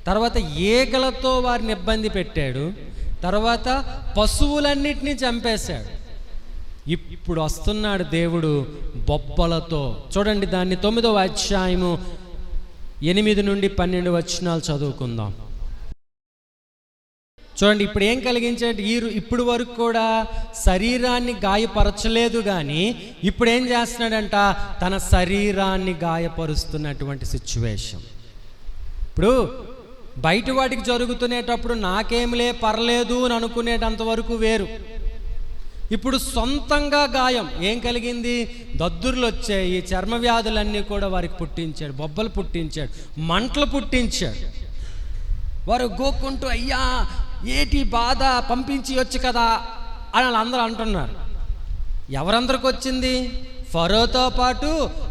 తర్వాత ఈగలతో వారిని ఇబ్బంది పెట్టాడు, తర్వాత పశువులన్నిటినీ చంపేశాడు. ఇప్పుడు వస్తున్నాడు దేవుడు బొబ్బలతో. చూడండి, దాన్ని 9వ అధ్యాయము 8 నుండి 12 వచనాలు చదువుకుందాం. చూడండి, ఇప్పుడు ఏం కలిగించాడు? ఇప్పుడు వరకు కూడా శరీరాన్ని గాయపరచలేదు, కానీ ఇప్పుడు ఏం చేస్తున్నాడంట? తన శరీరాన్ని గాయపరుస్తున్నటువంటి సిచ్యువేషన్. ఇప్పుడు బయట వాటికి జరుగుతునేటప్పుడు నాకేంలే పర్లేదు అని అనుకునేటంత వరకు వేరు. ఇప్పుడు సొంతంగా గాయం ఏం కలిగింది? దద్దుర్లు వచ్చాయి, చర్మ వ్యాధులన్నీ కూడా వారికి పుట్టించాడు, బొబ్బలు పుట్టించాడు, మంటలు పుట్టించాడు. వారు గోక్కుంటూ అయ్యా ఏటి బాధ, పంపించి వచ్చు కదా అని వాళ్ళందరూ అంటున్నారు. ఎవరందరికి వచ్చింది? ఫరోతో పాటు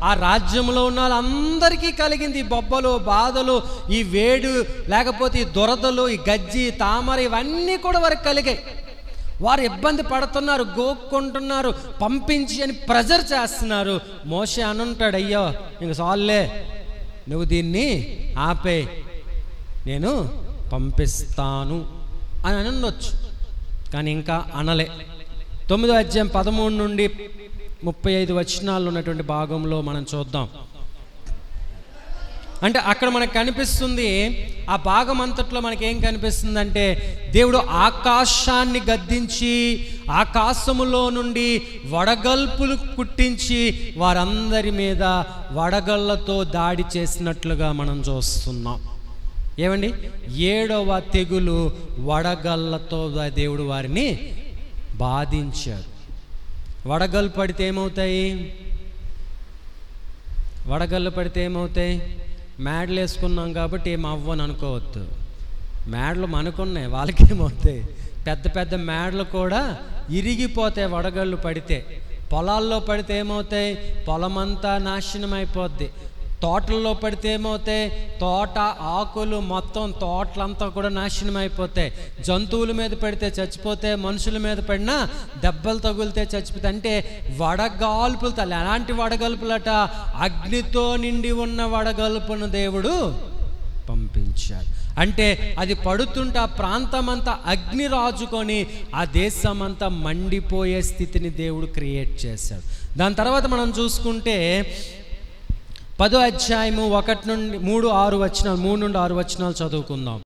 ఆ రాజ్యంలో ఉన్న వాళ్ళందరికీ కలిగింది ఈ బొబ్బలు, బాధలు, ఈ వేడు, లేకపోతే ఈ దురదలు, ఈ గజ్జి, తామర, ఇవన్నీ కూడా వారికి కలిగాయి. వారు ఇబ్బంది పడుతున్నారు, గోక్కుంటున్నారు, పంపించి అని ప్రెజర్ చేస్తున్నారు. మోషే అనుంటాడు, అయ్యో ఇంక సాల్లే, నువ్వు దీన్ని ఆపే, నేను పంపిస్తాను అని అనొచ్చు, కానీ ఇంకా అనలే. 9వ అధ్యాయం 13 నుండి 35 వచనాలు ఉన్నటువంటి భాగంలో మనం చూద్దాం. అంటే అక్కడ మనకు కనిపిస్తుంది, ఆ భాగం అంతట్లో మనకేం కనిపిస్తుందంటే, దేవుడు ఆకాశాన్ని గద్దించి ఆకాశములో నుండి వడగల్పులు పుట్టించి వారందరి మీద వడగళ్ళతో దాడి చేసినట్లుగా మనం చూస్తున్నాం. ఏమండి, 7వ తెగులు వడగళ్ళతో దేవుడు వారిని బాధించాడు. వడగళ్ళు పడితే ఏమవుతాయి? వడగళ్ళు పడితే ఏమవుతాయి? మేడలు వేసుకున్నాం కాబట్టి ఏం అవ్వని అనుకోవద్దు. మేడలు మనకున్నాయి, వాళ్ళకేమవుతాయి? పెద్ద పెద్ద మేడలు కూడా ఇరిగిపోతాయి వడగళ్ళు పడితే. పొలాల్లో పడితే ఏమవుతాయి? పొలమంతా నాశనం అయిపోద్ది. తోటల్లో పడితే ఏమవుతాయి? తోట ఆకులు మొత్తం తోటలంతా కూడా నాశనం అయిపోతాయి. జంతువుల మీద పడితే చచ్చిపోతాయి, మనుషుల మీద పడినా దెబ్బలు తగులితే చచ్చిపోతాయి. అంటే వడగాల్పులతో, ఎలాంటి వడగల్పులట? అగ్నితో నిండి ఉన్న వడగల్పును దేవుడు పంపించాడు. అంటే అది పడుతుంటే ఆ ప్రాంతమంతా అగ్ని రాజుకొని ఆ దేశమంతా మండిపోయే స్థితిని దేవుడు క్రియేట్ చేశాడు. దాని తర్వాత మనం చూసుకుంటే 10వ అధ్యాయము 1 నుండి 3 నుండి 6 వచనాలు చదువుకుందాం.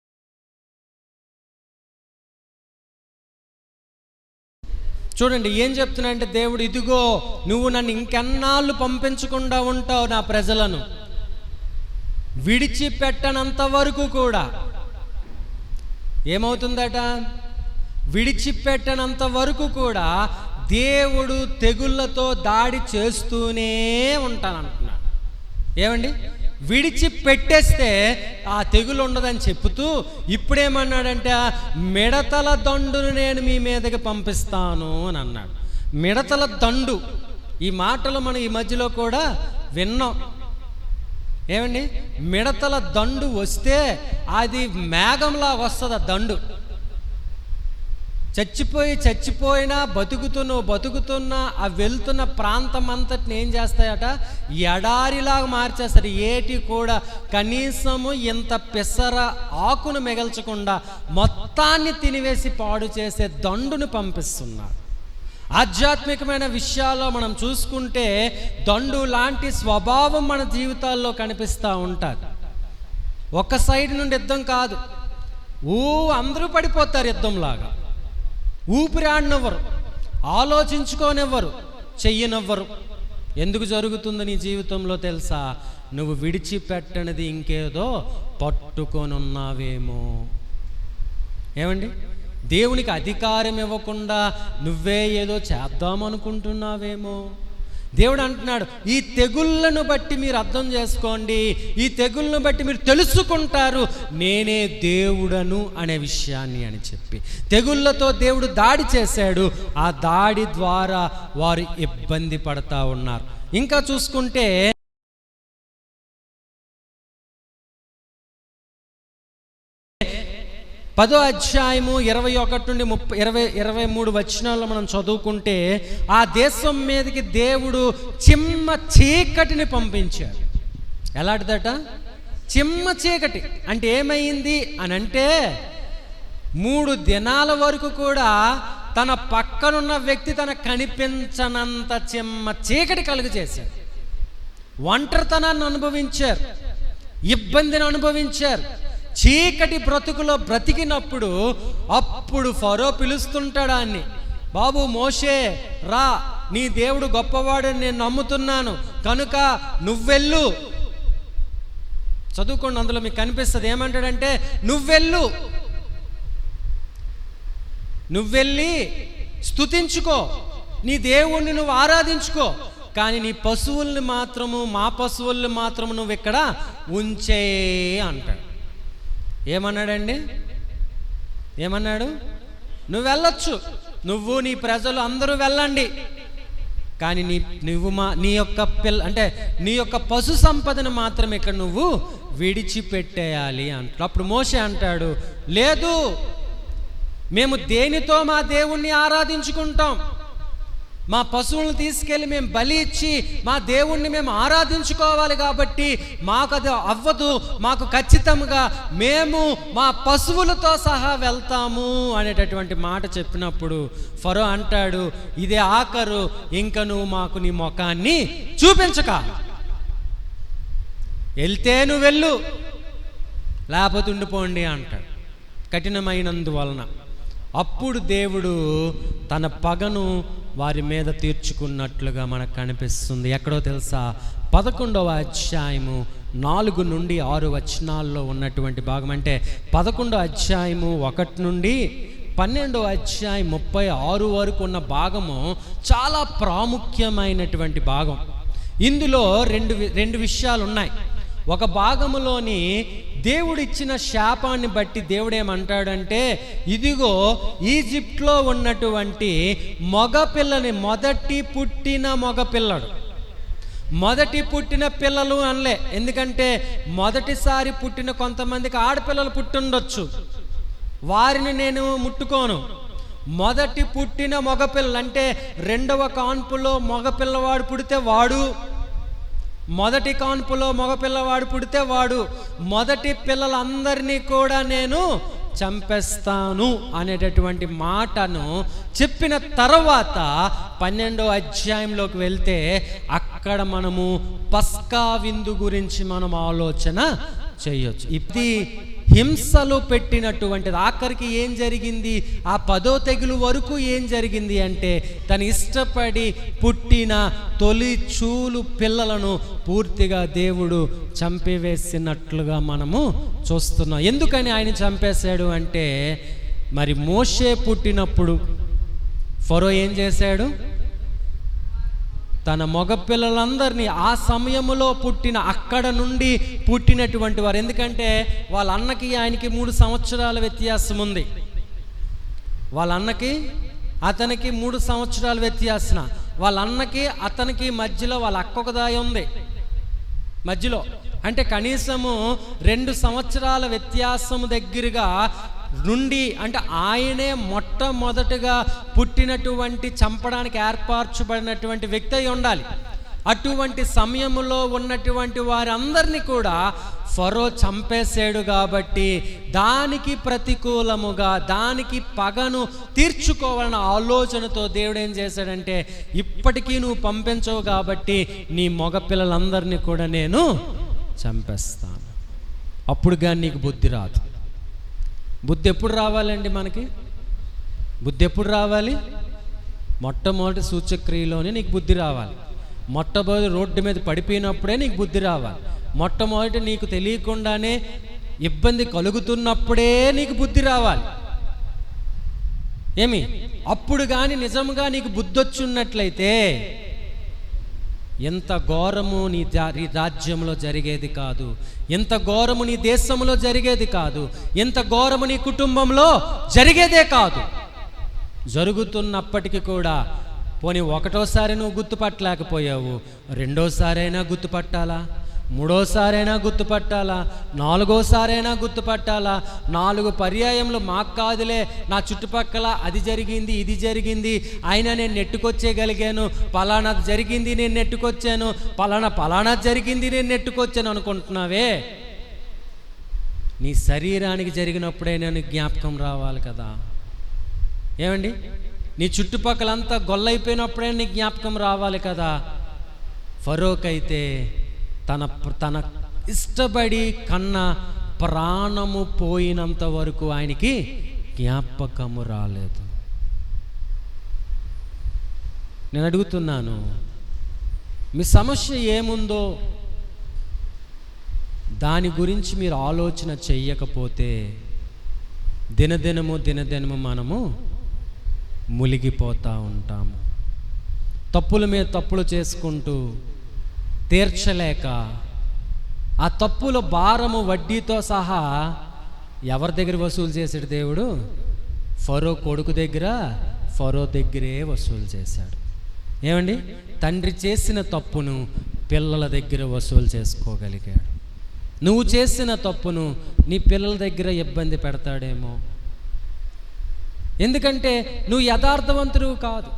చూడండి ఏం చెప్తున్నా అంటే, దేవుడు ఇదిగో నువ్వు నన్ను ఇంకెన్నాళ్ళు పంపించకుండా ఉంటావు, నా ప్రజలను విడిచిపెట్టనంత వరకు కూడా ఏమవుతుందట? విడిచిపెట్టనంత వరకు కూడా దేవుడు తెగుళ్ళతో దాడి చేస్తూనే ఉంటానంటున్నాడు. ఏమండి, విడిచిపెట్టేస్తే ఆ తెగులు ఉండదని చెప్తూ ఇప్పుడేమన్నాడంటే, మిడతల దండును నేను మీ మీదకి పంపిస్తాను అని అన్నాడు. మిడతల దండు, ఈ మాటలు మనం ఈ మధ్యలో కూడా విన్నాం. ఏమండి, మిడతల దండు వస్తే అది మేఘంలా వస్తుంది. ఆ దండు చచ్చిపోయినా బతుకుతున్నా ఆ వెళ్తున్న ప్రాంతం అంతటిని ఏం చేస్తాయట? ఎడారిలాగా మార్చేస్తారు. ఏటి కూడా కనీసము ఇంత పెసర ఆకును మిగల్చకుండా మొత్తాన్ని తినివేసి పాడు చేసే దండును పంపిస్తున్నారు. ఆధ్యాత్మికమైన విషయాల్లో మనం చూసుకుంటే దండు లాంటి స్వభావం మన జీవితాల్లో కనిపిస్తూ ఉంటుంది. ఒక సైడ్ నుండి యుద్ధం కాదు, అందరూ పడిపోతారు యుద్ధంలాగా. ఊపిరాడినవ్వరు, ఆలోచించుకోనివ్వరు, చెయ్యనివ్వరు. ఎందుకు జరుగుతుంది నీ జీవితంలో తెలుసా? నువ్వు విడిచిపెట్టనిది ఇంకేదో పట్టుకొని ఉన్నావేమో. ఏమండి, దేవునికి అధికారం ఇవ్వకుండా నువ్వే ఏదో చేద్దామనుకుంటున్నావేమో. దేవుడు అంటున్నాడు, ఈ తెగుళ్ళను బట్టి మీరు అర్థం చేసుకోండి, ఈ తెగుళ్ళను బట్టి మీరు తెలుసుకుంటారు నేనే దేవుడను అనే విషయాన్ని అని చెప్పి తెగుళ్ళతో దేవుడు దాడి చేశాడు. ఆ దాడి ద్వారా వారు ఇబ్బంది పడతా ఉన్నారు. ఇంకా చూసుకుంటే 10వ అధ్యాయము 21 నుండి 23 వచనాల్లో మనం చదువుకుంటే, ఆ దేశం మీదకి దేవుడు చిమ్మ చీకటిని పంపించాడు. ఎలాంటిదట? చిమ్మ చీకటి. అంటే ఏమైంది అని అంటే 3 దినాల వరకు కూడా తన పక్కనున్న వ్యక్తి తనకు కనిపించనంత చిమ్మ చీకటి కలుగు చేశారు. ఒంటరితనాన్ని అనుభవించారు, ఇబ్బందిని అనుభవించారు. చీకటి బ్రతుకులో బ్రతికినప్పుడు అప్పుడు ఫరో పిలుస్తుంటాడాన్ని, బాబు మోషే రా, నీ దేవుడు గొప్పవాడని నేను నమ్ముతున్నాను కనుక నువ్వెళ్ళు. చదువుకోండి, అందులో మీకు కనిపిస్తుంది. ఏమంటాడంటే నువ్వెళ్ళి స్తుతించుకో, నీ దేవుణ్ణి నువ్వు ఆరాధించుకో, కానీ నీ పశువుల్ని మాత్రము, మా పశువుల్ని మాత్రము నువ్వు ఇక్కడ ఉంచే అంటాడు. ఏమన్నాడండి? ఏమన్నాడు? నువ్వు వెళ్ళొచ్చు, నువ్వు నీ ప్రజలు అందరూ వెళ్ళండి, కానీ నీ యొక్క పశు సంపదను మాత్రం ఇక్కడ నువ్వు విడిచిపెట్టేయాలి అంటాడు. అప్పుడు మోషే అంటాడు, లేదు, మేము దేనితో మా దేవుణ్ణి ఆరాధించుకుంటాం? మా పశువులను తీసుకెళ్ళి మేము బలి ఇచ్చి మా దేవుణ్ణి మేము ఆరాధించుకోవాలి, కాబట్టి మాకు అది అవ్వదు, మాకు ఖచ్చితంగా మేము మా పశువులతో సహా వెళ్తాము అనేటటువంటి మాట చెప్పినప్పుడు ఫరో అంటాడు, ఇదే ఆఖరు, ఇంక నువ్వు మాకు నీ ముఖాన్ని చూపించక, వెళ్తే నువ్వు వెళ్ళు, లేకపోతే ఉండిపోండి అంటాడు కఠినమైనందువలన. అప్పుడు దేవుడు తన పగను వారి మీద తీర్చుకున్నట్లుగా మనకు కనిపిస్తుంది. ఎక్కడో తెలుసా? 11వ అధ్యాయము 4 నుండి 6 వచనాల్లో ఉన్నటువంటి భాగం. అంటే 11వ అధ్యాయము 1 నుండి 12వ అధ్యాయం 36 వరకు ఉన్న భాగము చాలా ప్రాముఖ్యమైనటువంటి భాగం. ఇందులో రెండు విషయాలు ఉన్నాయి. ఒక భాగములోని దేవుడిచ్చిన శాపాన్ని బట్టి దేవుడు ఏమంటాడంటే, ఇదిగో ఈజిప్ట్లో ఉన్నటువంటి మగపిల్లని, మొదటి పుట్టిన పిల్లలు అనలే, ఎందుకంటే మొదటిసారి పుట్టిన కొంతమందికి ఆడపిల్లలు పుట్టుండొచ్చు, వారిని నేను ముట్టుకోను. మొదటి పుట్టిన మగపిల్లలు అంటే 2వ కాన్పులో మగపిల్లవాడు పుడితే వాడు, మొదటి కాన్పులో మగపిల్లవాడు పుడితే వాడు, మొదటి పిల్లలందరినీ కూడా నేను చంపేస్తాను అనేటటువంటి మాటను చెప్పిన తర్వాత 12వ అధ్యాయంలోకి వెళ్తే అక్కడ మనము పస్కా విందు గురించి మనం ఆలోచన చేయొచ్చు. ఇది హింసలు పెట్టినటువంటిది. ఆఖరికి ఏం జరిగింది? ఆ 10వ తెగులు వరకు ఏం జరిగింది అంటే, తను ఇష్టపడి పుట్టిన తొలి చూలు పిల్లలను పూర్తిగా దేవుడు చంపివేసినట్లుగా మనము చూస్తున్నాం. ఎందుకని ఆయన చంపేశాడు అంటే, మరి మోషే పుట్టినప్పుడు ఫరో ఏం చేశాడు? తన మగపిల్లలందరినీ ఆ సమయంలో అక్కడ నుండి పుట్టినటువంటి వారు, ఎందుకంటే వాళ్ళ అన్నకి ఆయనకి 3 సంవత్సరాల వ్యత్యాసం ఉంది. వాళ్ళ అన్నకి అతనికి 3 సంవత్సరాల వ్యత్యాసం. వాళ్ళ అన్నకి అతనికి మధ్యలో వాళ్ళ అక్క ఒక దాయి ఉంది మధ్యలో. అంటే కనీసము 2 సంవత్సరాల వ్యత్యాసము దగ్గరగా నుండి, అంటే ఆయనే మొట్టమొదటిగా పుట్టినటువంటి చంపడానికి ఏర్పరచబడినటువంటి వ్యక్తి అయి ఉండాలి. అటువంటి సమయంలో ఉన్నటువంటి వారందరినీ కూడా ఫరో చంపేశాడు. కాబట్టి దానికి ప్రతికూలముగా, దానికి పగను తీర్చుకోవాలన్న ఆలోచనతో దేవుడు ఏం చేశాడంటే, ఇప్పటికీ నువ్వు పంపించవు కాబట్టి నీ మగపిల్లలందరినీ కూడా నేను చంపేస్తాను, అప్పుడు కానీ నీకు బుద్ధి రాదు. బుద్ధి ఎప్పుడు రావాలండి మనకి? బుద్ధి ఎప్పుడు రావాలి? మొట్టమొదటి సూచక్రియలోనే నీకు బుద్ధి రావాలి. మొట్టమొదటి రోడ్డు మీద పడిపోయినప్పుడే నీకు బుద్ధి రావాలి. మొట్టమొదటి నీకు తెలియకుండానే ఇబ్బంది కలుగుతున్నప్పుడే నీకు బుద్ధి రావాలి. ఏమి? అప్పుడు కానీ నిజంగా నీకు బుద్ధి వచ్చున్నట్లయితే ఎంత ఘోరము నీ రాజ్యంలో జరిగేది కాదు, ఎంత ఘోరము నీ దేశంలో జరిగేది కాదు, ఎంత ఘోరము నీ కుటుంబంలో జరిగేదే కాదు. జరుగుతున్నప్పటికీ కూడా పోనీ ఒకటోసారి నువ్వు గుర్తుపట్టలేకపోయావు, రెండోసారైనా గుర్తుపట్టాలా, మూడోసారైనా గుర్తుపట్టాలా, నాలుగోసారైనా గుర్తుపట్టాలా. 4 పర్యాయంలో మాకు కాదులే, నా చుట్టుపక్కల అది జరిగింది ఇది జరిగింది, అయినా నేను నెట్టుకొచ్చేయగలిగాను, పలానా జరిగింది నేను నెట్టుకొచ్చాను, పలానా జరిగింది నేను నెట్టుకొచ్చాను అనుకుంటున్నావే. నీ శరీరానికి జరిగినప్పుడే నేను జ్ఞాపకం రావాలి కదా. ఏమండి, నీ చుట్టుపక్కలంతా గొల్లైపోయినప్పుడే నీ జ్ఞాపకం రావాలి కదా. ఫరోకైతే తన ఇష్టపడి కన్న ప్రాణము పోయినంత వరకు ఆయనకి జ్ఞాపకము రాలేదు. నేను అడుగుతున్నాను, మీ సమస్య ఏముందో దాని గురించి మీరు ఆలోచన చెయ్యకపోతే దినదినము మనము మునిగిపోతూ ఉంటాము. తప్పుల మీద తప్పులు చేసుకుంటూ తీర్చలేక ఆ తప్పుల భారము వడ్డీతో సహా ఎవరి దగ్గర వసూలు చేశాడు దేవుడు? ఫరో కొడుకు దగ్గర, ఫరో దగ్గరే వసూలు చేశాడు. ఏమండి, తండ్రి చేసిన తప్పును పిల్లల దగ్గర వసూలు చేసుకోగలిగాడు. నువ్వు చేసిన తప్పును నీ పిల్లల దగ్గర ఇబ్బంది పెడతాడేమో. ఎందుకంటే నువ్వు యథార్థవంతుడు కాదు,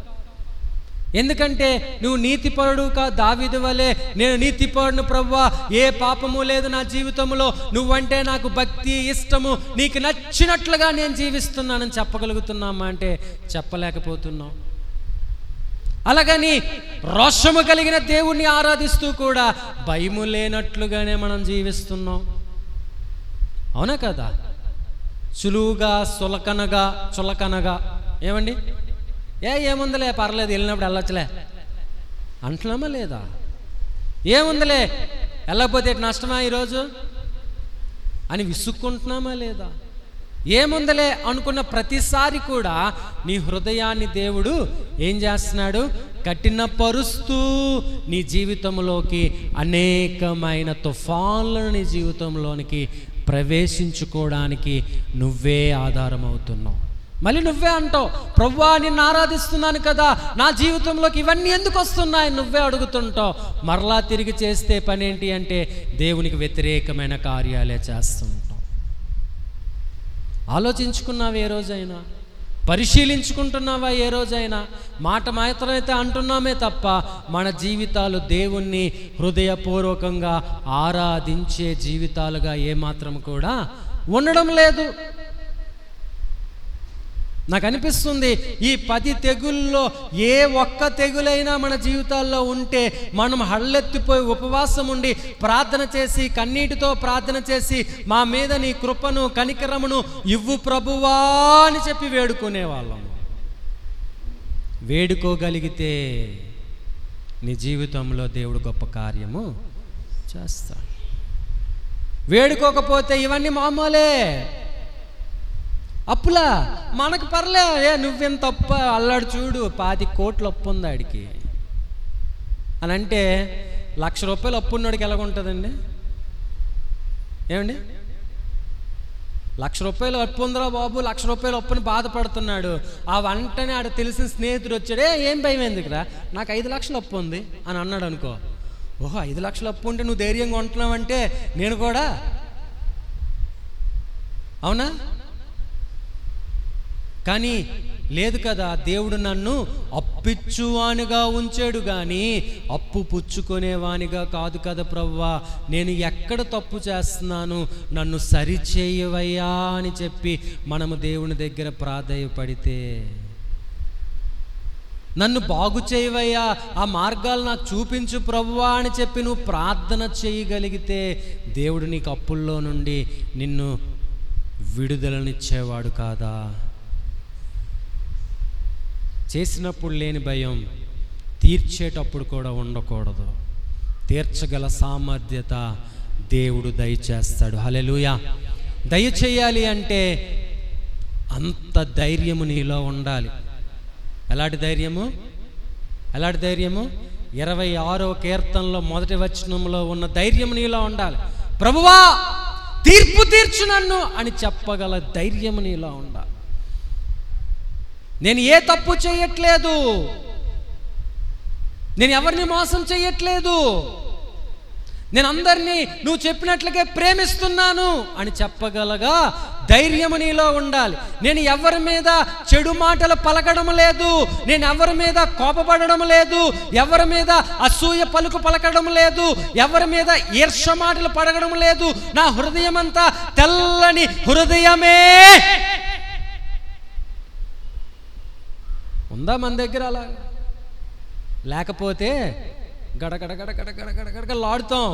ఎందుకంటే నువ్వు నీతిపరుడు కాదు. దావీదు వలె నేను నీతిపరుడును ప్రభువా, ఏ పాపము లేదు నా జీవితంలో, నువ్వంటే నాకు భక్తి ఇష్టము, నీకు నచ్చినట్లుగా నేను జీవిస్తున్నానని చెప్పగలుగుతున్నామా అంటే చెప్పలేకపోతున్నాం. అలాగని రోషము కలిగిన దేవుణ్ణి ఆరాధిస్తూ కూడా భయము లేనట్లుగానే మనం జీవిస్తున్నాం. అవునా కదా? సులువుగా చులకనగా ఏమండి, ఏముందిలే పర్లేదు, వెళ్ళినప్పుడు వెళ్ళొచ్చులే అంటున్నామా లేదా? ఏముందిలే వెళ్ళకపోతే నష్టమా ఈరోజు అని విసుక్కుంటున్నామా లేదా? ఏముందలే అనుకున్న ప్రతిసారి కూడా నీ హృదయాన్ని దేవుడు ఏం చేస్తున్నాడు? కఠినపరుస్తూ నీ జీవితంలోకి అనేకమైన తుఫాన్లను నీ జీవితంలోనికి ప్రవేశించుకోవడానికి నువ్వే ఆధారం అవుతున్నావు. మళ్ళీ నువ్వే అంటావు, ప్రభువా నిన్ను ఆరాధిస్తున్నాను కదా, నా జీవితంలోకి ఇవన్నీ ఎందుకు వస్తున్నాయి నువ్వే అడుగుతుంటావు. మరలా తిరిగి చేస్తే పని ఏంటి అంటే దేవునికి వ్యతిరేకమైన కార్యాలే చేస్తుంటావు. ఆలోచించుకున్నావా ఏ రోజైనా? పరిశీలించుకుంటున్నావా ఏ రోజైనా? మాట మాత్రమైతే అంటున్నామే తప్ప మన జీవితాలు దేవుణ్ణి హృదయపూర్వకంగా ఆరాధించే జీవితాలుగా ఏమాత్రం కూడా ఉండడం లేదు. నాకు అనిపిస్తుంది ఈ 10 తెగుల్లో ఏ ఒక్క తెగులైనా మన జీవితాల్లో ఉంటే మనం హళ్ళెత్తిపోయి ఉపవాసం ఉండి ప్రార్థన చేసి, కన్నీటితో ప్రార్థన చేసి, మా మీద నీ కృపను కనికరమును ఇవ్వు ప్రభువా అని చెప్పి వేడుకునేవాళ్ళం. వేడుకోగలిగితే నీ జీవితంలో దేవుడు గొప్ప కార్యము చేస్తాడు. వేడుకోకపోతే ఇవన్నీ మామూలే. అప్పులా మనకు పర్లే, నువ్వెంత అప్ప అల్లాడు చూడు, 10 కోట్ల అప్పు ఉంది ఆడికి అని అంటే, 1,00,000 రూపాయలు అప్పు ఉన్నోడికి ఎలాగుంటుందండి? ఏమండి, 1,00,000 రూపాయలు అప్పు ఉందిరా బాబు, 1,00,000 రూపాయలు అప్పుని బాధపడుతున్నాడు. ఆ వెంటనే ఆడ తెలిసిన స్నేహితుడు వచ్చాడే, ఏం భయం ఎందుకురా, నాకు 5 లక్షలు అప్పు ఉంది అని అన్నాడు అనుకో. ఓహో, 5 లక్షలు అప్పు ఉంటే నువ్వు ధైర్యంగా ఉంటున్నావంటే నేను కూడా, అవునా? కానీ లేదు కదా, దేవుడు నన్ను అప్పిచ్చువానిగా ఉంచాడు కానీ అప్పు పుచ్చుకునేవానిగా కాదు కదా ప్రభువా. నేను ఎక్కడ తప్పు చేస్తున్నాను, నన్ను సరిచేయవయ్యా అని చెప్పి మనము దేవుని దగ్గర ప్రాధేయపడితే, నన్ను బాగు చేయవయ్యా, ఆ మార్గాలు నాకు చూపించు ప్రభువా అని చెప్పి నువ్వు ప్రార్థన చేయగలిగితే దేవుడు నీకు అప్పుల్లో నుండి నిన్ను విడుదలనిచ్చేవాడు కాదా? చేసినప్పుడు లేని భయం తీర్చేటప్పుడు కూడా ఉండకూడదు. తీర్చగల సామర్థ్యత దేవుడు దయచేస్తాడు. హల్లెలూయా. దయచేయాలి అంటే అంత ధైర్యము నీలో ఉండాలి. ఎలాంటి ధైర్యము? 26వ కీర్తనలో 1వ వచనంలో ఉన్న ధైర్యం నీలో ఉండాలి. ప్రభువా తీర్పు తీర్చు నన్ను అని చెప్పగల ధైర్యం నీలో ఉండాలి. నేను ఏ తప్పు చేయట్లేదు, నేను ఎవరిని మోసం చేయట్లేదు, నేను అందరినీ నువ్వు చెప్పినట్లుగే ప్రేమిస్తున్నాను అని చెప్పగలగా ధైర్యము నీలో ఉండాలి. నేను ఎవరి మీద చెడు మాటలు పలకడం లేదు, నేను ఎవరి మీద కోపపడడం లేదు, ఎవరి మీద అసూయ పలకడం లేదు, ఎవరి మీద ఈర్ష్య మాటలు పడగడం లేదు. నా హృదయం అంతా తెల్లని హృదయమే. ఉందా మన దగ్గర అలా? లేకపోతే గడగడగడగడగడగడగడలాడుతాం.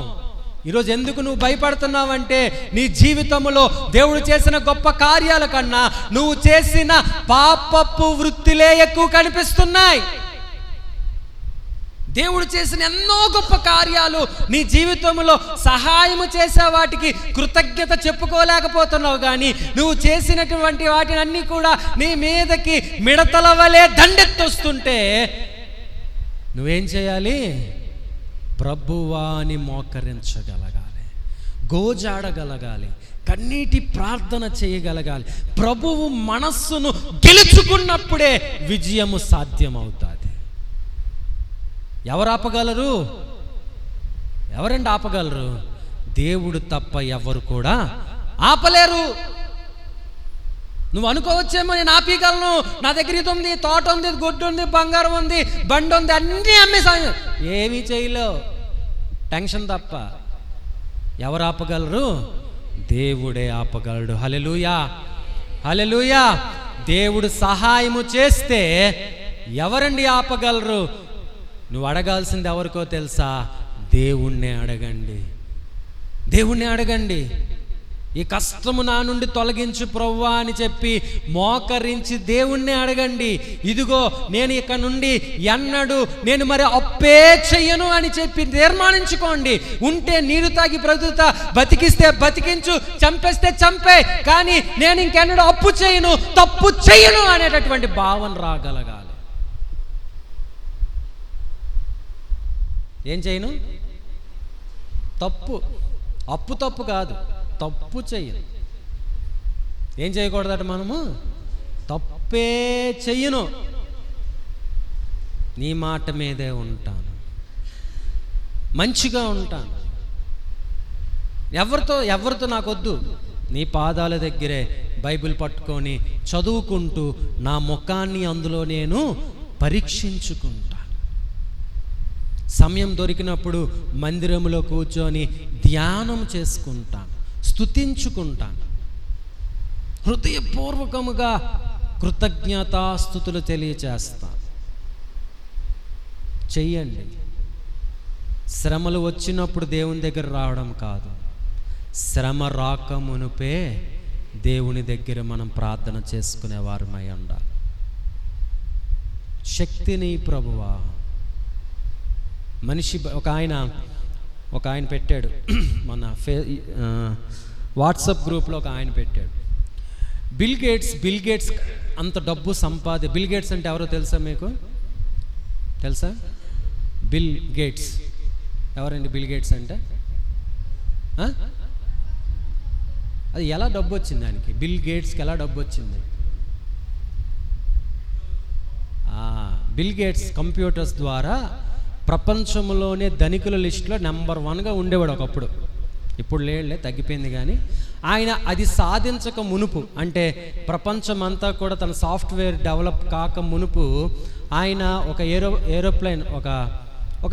ఈరోజు ఎందుకు నువ్వు భయపడుతున్నావంటే నీ జీవితంలో దేవుడు చేసిన గొప్ప కార్యాల కన్నా నువ్వు చేసిన పాపపు వృత్తిలే ఎక్కువ కనిపిస్తున్నాయి. దేవుడు చేసిన ఎన్నో గొప్ప కార్యాలు నీ జీవితంలో సహాయము చేసే వాటికి కృతజ్ఞత చెప్పుకోలేకపోతున్నావు. కానీ నువ్వు చేసినటువంటి వాటిని అన్నీ కూడా నీ మీదకి మిడతల వలె దండెత్తొస్తుంటే నువ్వేం చేయాలి? ప్రభువాని మోకరించగలగాలి, గోజాడగలగాలి, కన్నీటి ప్రార్థన చేయగలగాలి. ప్రభువు మనస్సును గెలుచుకున్నప్పుడే విజయము సాధ్యమవుతుంది. ఎవరు ఆపగలరు? ఎవరండి ఆపగలరు? దేవుడు తప్ప ఎవరు కూడా ఆపలేరు. నువ్వు అనుకోవచ్చేమో నేను ఆపగలను, నా దగ్గర ఇది ఉంది, తోట ఉంది, గొడ్డు ఉంది, బంగారం ఉంది, బండి ఉంది, అన్నీ అమ్మేసాను. ఏమీ చేయలేవు, టెన్షన్ తప్ప. ఎవరు ఆపగలరు? దేవుడే ఆపగలడు. హల్లెలూయా, హల్లెలూయా. దేవుడు సహాయము చేస్తే ఎవరండి ఆపగలరు? నువ్వు అడగాల్సింది ఎవరికో తెలుసా? దేవుణ్ణే అడగండి, దేవుణ్ణే అడగండి. ఈ కష్టము నా నుండి తొలగించు ప్రభువా అని చెప్పి మోకరించి దేవుణ్ణి అడగండి. ఇదిగో నేను ఇక నుండి ఎన్నడూ నేను మరి అప్పే చెయ్యను అని చెప్పి తీర్మానించుకోండి. ఉంటే నీరు తాగి బ్రతుకుతా, బతికిస్తే బతికించు, చంపేస్తే చంపే, కానీ నేను ఇంకెన్నడూ అప్పు చేయను, తప్పు చెయ్యను అనేటటువంటి భావన రాగలగాలి. ఏం చేయను? తప్పు, అప్పు తప్పు కాదు, తప్పు చెయ్యను. ఏం చేయకూడదట? మనము తప్పే చెయ్యను, నీ మాట మీదే ఉంటాను, మంచిగా ఉంటాను, ఎవరితో నాకొద్దు, నీ పాదాల దగ్గరే బైబిల్ పట్టుకొని చదువుకుంటూ నా ముఖాన్ని అందులో నేను పరీక్షించుకుంటా. సమయం దొరికినప్పుడు మందిరంలో కూర్చొని ధ్యానం చేసుకుంటాను, స్తుతించుకుంటాను, హృదయపూర్వకముగా కృతజ్ఞతాస్తుతులు తెలియచేస్తాను. చెయ్యండి. శ్రమలు వచ్చినప్పుడు దేవుని దగ్గర రావడం కాదు, శ్రమ రాకమునుపే దేవుని దగ్గర మనం ప్రార్థన చేసుకునేవారమై ఉండాలి. శక్తిని ప్రభువా. మనిషి ఒక ఆయన పెట్టాడు, మన వాట్సాప్ గ్రూప్లో ఒక ఆయన పెట్టాడు, బిల్ గేట్స్ అంత డబ్బు బిల్ గేట్స్ అంటే ఎవరో తెలుసా? మీకు తెలుసా? బిల్ గేట్స్ ఎవరండి? బిల్ గేట్స్ అంటే అది ఎలా డబ్బు వచ్చింది ఆయనకి? బిల్ గేట్స్కి ఎలా డబ్బు వచ్చింది? బిల్ గేట్స్ కంప్యూటర్స్ ద్వారా ప్రపంచంలోనే ధనికుల లిస్టులో నెంబర్ 1గా ఉండేవాడు ఒకప్పుడు. ఇప్పుడు లేడులే, తగ్గిపోయింది. కానీ ఆయన అది సాధించక మునుపు, అంటే ప్రపంచమంతా కూడా తన సాఫ్ట్వేర్ డెవలప్ కాక మునుపు, ఆయన ఒక ఏరోప్లేన్ ఒక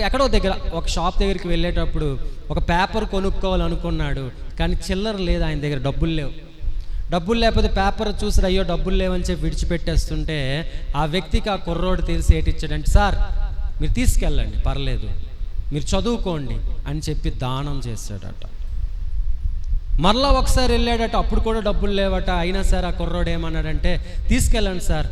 ఎక్కడో దగ్గర ఒక షాప్ దగ్గరికి వెళ్ళేటప్పుడు ఒక పేపర్ కొనుక్కోవాలనుకున్నాడు. కానీ చిల్లర లేదు ఆయన దగ్గర, డబ్బులు లేకపోతే పేపర్ చూసి అయ్యో డబ్బులు లేవని చెప్పి విడిచిపెట్టేస్తుంటే ఆ వ్యక్తికి ఆ కుర్రోడు తెలిసి ఏటిచ్చాడంటే, సార్ మీరు తీసుకెళ్ళండి, పర్లేదు, మీరు చదువుకోండి అని చెప్పి దానం చేశాడట. మరలా ఒకసారి వెళ్ళాడట, అప్పుడు కూడా డబ్బులు లేవట. అయినా సార్ ఆ కుర్రోడు ఏమన్నాడంటే, తీసుకెళ్ళండి సార్.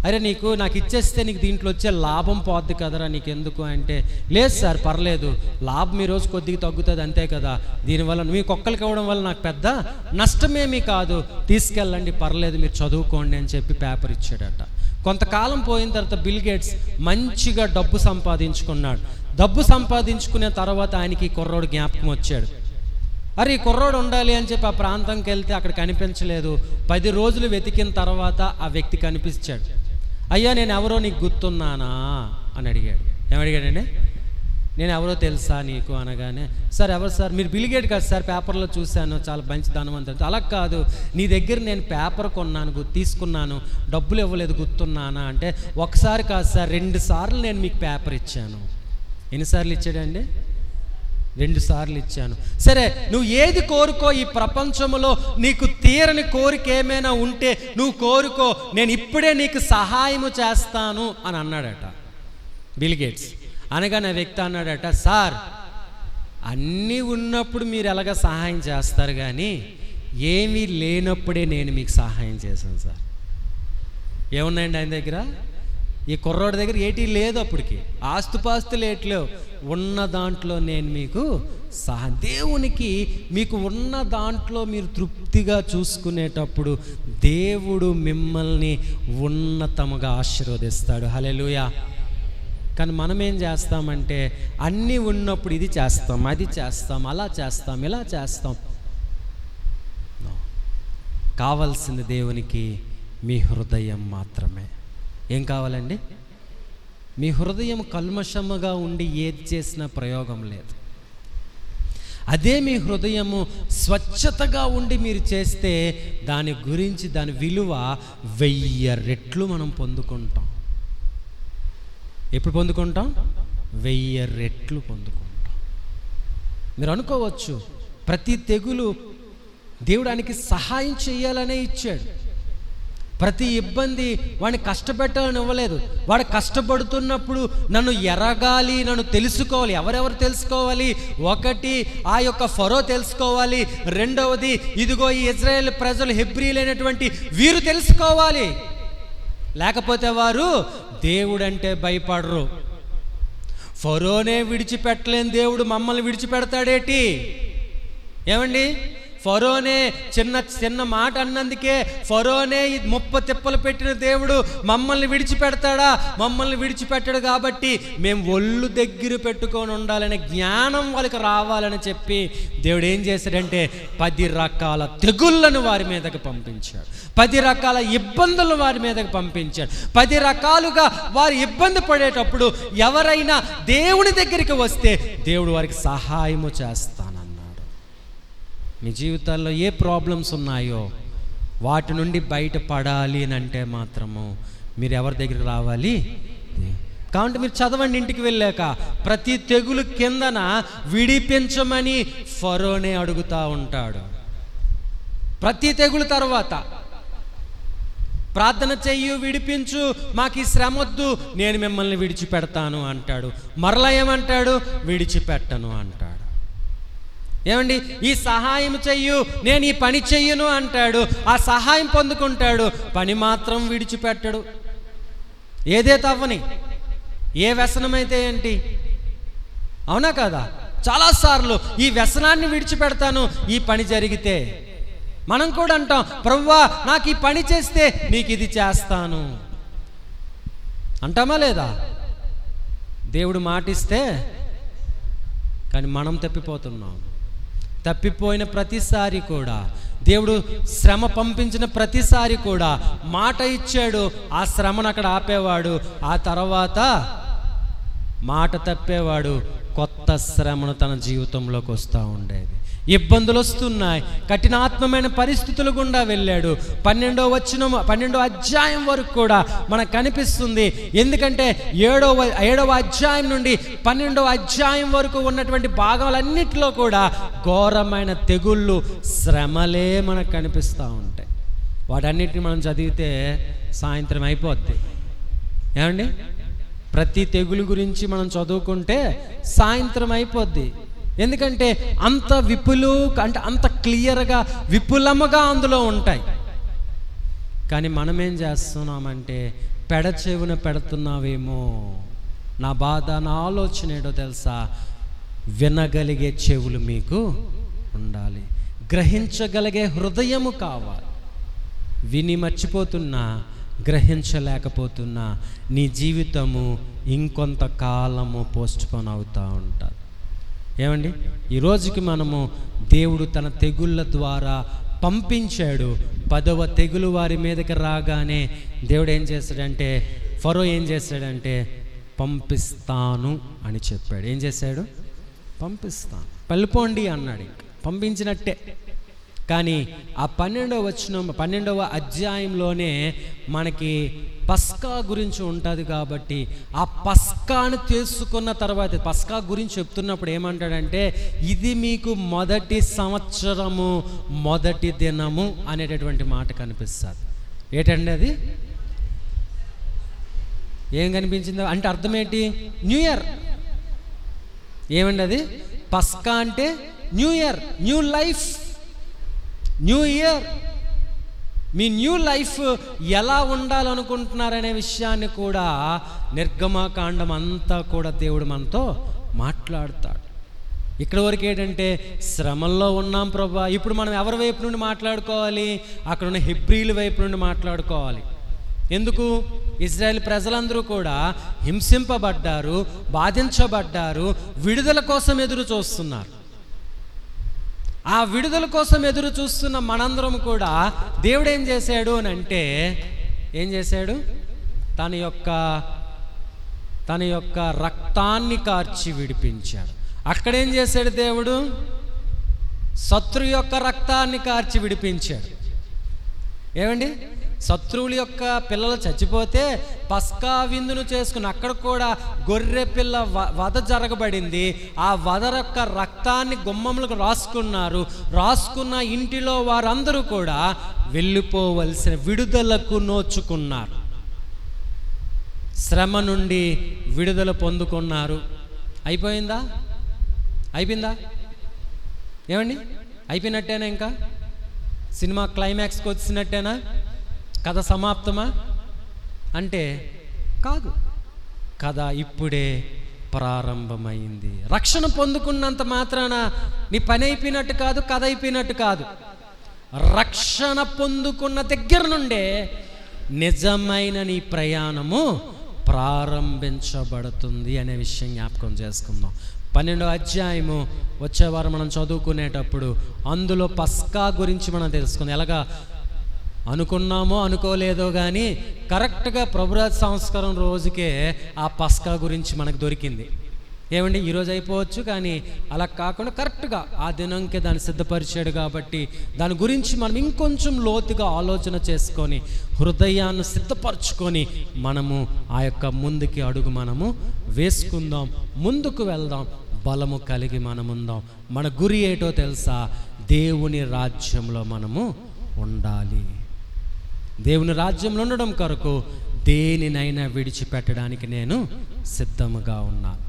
అరే నాకు ఇచ్చేస్తే నీకు దీంట్లో వచ్చే లాభం పోద్ది కదరా, నీకెందుకు అంటే, లేదు సార్ పర్లేదు, లాభం ఈ రోజు కొద్దిగా తగ్గుతుంది అంతే కదా, దీనివల్ల మీకు ఒక్కరికి ఇవ్వడం వల్ల నాకు పెద్ద నష్టమేమీ కాదు, తీసుకెళ్ళండి పర్లేదు, మీరు చదువుకోండి అని చెప్పి పేపర్ ఇచ్చాడట. కొంతకాలం పోయిన తర్వాత బిల్ గేట్స్ మంచిగా డబ్బు సంపాదించుకున్నాడు. డబ్బు సంపాదించుకునే తర్వాత ఆయనకి కుర్రోడు జ్ఞాపకం వచ్చాడు. అరే ఈ కుర్రోడు ఉండాలి అని చెప్పి ఆ ప్రాంతంకి వెళ్తే అక్కడ కనిపించలేదు. 10 రోజులు వెతికిన తర్వాత ఆ వ్యక్తి కనిపించాడు. అయ్యా నేను ఎవరో నీకు గుర్తున్నానా అని అడిగాడు. ఏమడిగాడండి? నేను ఎవరో తెలుసా నీకు అనగానే, సార్ ఎవరు సార్? మీరు బిల్ గేట్ కాదు సార్, పేపర్లో చూశాను, చాలా మంచి ధనవంతుడు. అలా కాదు, నీ దగ్గర నేను పేపర్ కొన్నాను, తీసుకున్నాను, డబ్బులు ఇవ్వలేదు, గుర్తున్నానా అంటే, ఒకసారి కాదు సార్ 2 సార్లు నేను మీకు పేపర్ ఇచ్చాను. ఎన్నిసార్లు ఇచ్చాడండి? 2 సార్లు ఇచ్చాను. సరే, నువ్వు ఏది కోరుకో, ఈ ప్రపంచంలో నీకు తీరని కోరిక ఏమైనా ఉంటే నువ్వు కోరుకో, నేను ఇప్పుడే నీకు సహాయము చేస్తాను అని అన్నాడట బిల్ గేట్స్. అనగానే ఆ వ్యక్తి అన్నాడట, సార్ అన్నీ ఉన్నప్పుడు మీరు ఎలాగ సహాయం చేస్తారు, కానీ ఏమీ లేనప్పుడే నేను మీకు సహాయం చేశాను సార్. ఏమున్నాయండి ఆయన దగ్గర? ఈ కుర్రోడి దగ్గర ఏటీ లేదు, అప్పటికి ఆస్తుపాస్తులు ఏట్లేవు, ఉన్న దాంట్లో నేను మీకు దేవునికి మీకు ఉన్న దాంట్లో మీరు తృప్తిగా చూసుకునేటప్పుడు దేవుడు మిమ్మల్ని ఉన్నతముగా ఆశీర్వదిస్తాడు. హల్లెలూయా. కానీ మనం ఏం చేస్తామంటే, అన్నీ ఉన్నప్పుడు ఇది చేస్తాం, అది చేస్తాం, అలా చేస్తాం, ఇలా చేస్తాం. కావాల్సింది దేవునికి మీ హృదయం మాత్రమే. ఏం కావాలండి? మీ హృదయం కల్మషముగా ఉండి ఏది చేసినా ప్రయోగం లేదు. అదే మీ హృదయము స్వచ్ఛతగా ఉండి మీరు చేస్తే దాని గురించి, దాని విలువ 1000 రెట్లు మనం పొందుకుంటాం. ఎప్పుడు పొందుకుంటాం? 1000 రెట్లు పొందుకుంటాం. మీరు అనుకోవచ్చు, ప్రతి తెగులు దేవుడానికి సహాయం చేయాలనే ఇచ్చాడు. ప్రతి ఇబ్బంది వాడిని కష్టపెట్టాలని ఇవ్వలేదు. వాడు కష్టపడుతున్నప్పుడు నన్ను ఎరగాలి, నన్ను తెలుసుకోవాలి. ఎవరెవరు తెలుసుకోవాలి? 1 ఆ యొక్క ఫరో తెలుసుకోవాలి. 2వది ఇదిగో ఈ ఇజ్రాయేల్ ప్రజలు, హెబ్రీలైనటువంటి వీరు తెలుసుకోవాలి. లేకపోతే వారు దేవుడంటే భయపడరు. ఫరోనే విడిచిపెట్టలేని దేవుడు మమ్మల్ని విడిచిపెడతాడేటి? ఏమండి, ఫరోనే చిన్న మాట అన్నందుకే ఫరోనే 30 తిప్పలు పెట్టిన దేవుడు మమ్మల్ని విడిచిపెడతాడా? మమ్మల్ని విడిచిపెట్టాడు. కాబట్టి మేము ఒళ్ళు దగ్గర పెట్టుకొని ఉండాలనే జ్ఞానం వాళ్ళకి రావాలని చెప్పి దేవుడు ఏం చేశాడంటే 10 రకాల తెగుళ్ళను వారి మీదకి పంపించాడు. 10 రకాల ఇబ్బందులు వారి మీదకి పంపించాడు. 10 రకాలుగా వారు ఇబ్బంది పడేటప్పుడు ఎవరైనా దేవుని దగ్గరికి వస్తే దేవుడు వారికి సహాయము చేస్తానన్నాడు. మీ జీవితాల్లో ఏ ప్రాబ్లమ్స్ ఉన్నాయో వాటి నుండి బయటపడాలి అని అంటే మాత్రము మీరు ఎవరి దగ్గరికి రావాలి? కాబట్టి మీరు చదవండి, ఇంటికి వెళ్ళాక ప్రతి తెగులు కిందన విడిపించమని ఫరోనే అడుగుతూ ఉంటాడు. ప్రతి తెగులు తర్వాత ప్రార్థన చెయ్యు, విడిపించు, మాకు ఈ శ్రమ వద్దు, నేను మిమ్మల్ని విడిచిపెడతాను అంటాడు. మరలా ఏమంటాడు? విడిచిపెట్టను అంటాడు. ఏమండి, ఈ సహాయం చెయ్యు, నేను ఈ పని చెయ్యను అంటాడు. ఆ సహాయం పొందుకుంటాడు, పని మాత్రం విడిచిపెట్టడు. ఏదైతే అవ్వని, ఏ వ్యసనమైతే ఏంటి, అవునా కదా? చాలాసార్లు ఈ వ్యసనాన్ని విడిచిపెడతాను ఈ పని జరిగితే. మనం కూడా అంటాం, ప్రభువా నాకు ఈ పని చేస్తే నీకు ఇది చేస్తాను అంటామా లేదా? దేవుడు మాటిస్తే, కానీ మనం తప్పిపోతున్నాం. తప్పిపోయిన ప్రతిసారి కూడా దేవుడు శ్రమ పంపించిన ప్రతిసారి కూడా మాట ఇచ్చాడు, ఆ శ్రమను అక్కడ ఆపేవాడు. ఆ తర్వాత మాట తప్పేవాడు, కొత్త శ్రమను తన జీవితంలోకి వస్తూ ఉండేది. ఇబ్బందులు వస్తున్నాయి, కఠినాత్మమైన పరిస్థితుల గుండా వెళ్ళాడు. 12వ అధ్యాయం వరకు కూడా మనకు కనిపిస్తుంది. ఎందుకంటే 7వ అధ్యాయం నుండి 12వ అధ్యాయం వరకు ఉన్నటువంటి భాగాలన్నిటిలో కూడా ఘోరమైన తెగుళ్ళు, శ్రమలే మనకు కనిపిస్తూ ఉంటాయి. వాటన్నిటిని మనం చదివితే సాయంత్రం అయిపోద్ది. ఏమండి, ప్రతి తెగులు గురించి మనం చదువుకుంటే సాయంత్రం అయిపోద్ది. ఎందుకంటే అంత అంత క్లియర్గా విపులముగా అందులో ఉంటాయి. కానీ మనం ఏం చేస్తున్నామంటే పెడచెవున పెడుతున్నావేమో. నా బాధ, నా ఆలోచన ఏంటో తెలుసా? వినగలిగే చెవులు మీకు ఉండాలి, గ్రహించగలిగే హృదయము కావాలి. విని మర్చిపోతున్నా, గ్రహించలేకపోతున్నా నీ జీవితము ఇంకొంతకాలము పోస్ట్పోన్ అవుతూ ఉంటుంది. ఏమండి, ఈ రోజుకి మనము దేవుడు తన తెగుళ్ళ ద్వారా పంపించాడు. 10వ తెగులు వారి మీదకి రాగానే దేవుడు ఏం చేశాడంటే, ఫరో ఏం చేశాడంటే పంపిస్తాను అని చెప్పాడు. ఏం చేశాడు? పంపిస్తాను, వెళ్ళిపోండి అన్నాడు. పంపించినట్టే. కానీ ఆ 12వ అధ్యాయంలోనే మనకి పస్కా గురించి ఉంటుంది. కాబట్టి ఆ పస్కాను తెలుసుకున్న తర్వాత, పస్కా గురించి చెప్తున్నప్పుడు ఏమంటాడంటే, ఇది మీకు మొదటి సంవత్సరము మొదటి దినము అనేటటువంటి మాట కనిపిస్తుంది. ఏంటండి అది? ఏం కనిపించిందో అంటే అర్థం ఏంటి? New year. ఏమండి అది? పస్కా అంటే new year, new life, new year. మీ న్యూ లైఫ్ ఎలా ఉండాలనుకుంటున్నారనే విషయాన్ని కూడా నిర్గమకాండం అంతా కూడా దేవుడు మనతో మాట్లాడతాడు. ఇక్కడ వరకు ఏంటంటే శ్రమల్లో ఉన్నాం ప్రభా. ఇప్పుడు మనం ఎవరి వైపు నుండి మాట్లాడుకోవాలి? అక్కడ ఉన్న హెబ్రీల వైపు నుండి మాట్లాడుకోవాలి. ఎందుకు? ఇజ్రాయెల్ ప్రజలందరూ కూడా హింసింపబడ్డారు, బాధించబడ్డారు, విడుదల కోసం ఎదురు చూస్తున్నారు. ఆ విడుదల కోసం ఎదురు చూస్తున్న మనందరం కూడా దేవుడు ఏం చేశాడు అని అంటే, ఏం చేశాడు? తన యొక్క రక్తాన్ని కార్చి విడిపించాడు. అక్కడేం చేశాడు దేవుడు? శత్రువు యొక్క రక్తాన్ని కార్చి విడిపించాడు. ఏమండి? శత్రువుల యొక్క పిల్లలు చచ్చిపోతే పస్కా విందును చేసుకుని అక్కడ కూడా గొర్రె పిల్ల వధ జరగబడింది. ఆ వధ యొక్క రక్తాన్ని గుమ్మములకు రాసుకున్న ఇంటిలో వారందరూ కూడా వెళ్ళిపోవలసిన విడుదలకు నోచుకున్నారు. శ్రమ నుండి విడుదల పొందుకున్నారు. అయిపోయిందా? అయిపోయిందా? ఏమండి? అయిపోయినట్టేనా? ఇంకా సినిమా క్లైమాక్స్కి వచ్చినట్టేనా? కథ సమాప్తమా అంటే కాదు. కథ ఇప్పుడే ప్రారంభమైంది. రక్షణ పొందుకున్నంత మాత్రాన నీ పని అయిపోయినట్టు కాదు, కథ అయిపోయినట్టు కాదు. రక్షణ పొందుకున్న దగ్గర నుండే నిజమైన నీ ప్రయాణము ప్రారంభించబడుతుంది అనే విషయం జ్ఞాపకం చేసుకుందాం. 12వ అధ్యాయము వచ్చేవారు మనం చదువుకునేటప్పుడు అందులో పస్కా గురించి మనం తెలుసుకుందాం. ఎలాగా అనుకున్నామో అనుకోలేదో కానీ కరెక్ట్గా ప్రభురాజ్ సంస్కారం రోజుకే ఆ పస్కా గురించి మనకు దొరికింది. ఏమండి? ఈరోజు అయిపోవచ్చు, కానీ అలా కాకుండా కరెక్ట్గా ఆ దినంకే దాన్ని సిద్ధపరిచాడు. కాబట్టి దాని గురించి మనం ఇంకొంచెం లోతుగా ఆలోచన చేసుకొని హృదయాన్ని సిద్ధపరచుకొని మనము ఆ యొక్క ముందుకి అడుగు మనము వేసుకుందాం, ముందుకు వెళ్దాం, బలము కలిగి మనముందాం. మన గురి ఏటో తెలుసా? దేవుని రాజ్యంలో మనము ఉండాలి. దేవుని రాజ్యంలో ఉండడం కొరకు దేనినైనా విడిచిపెట్టడానికి నేను సిద్ధముగా ఉన్నాను.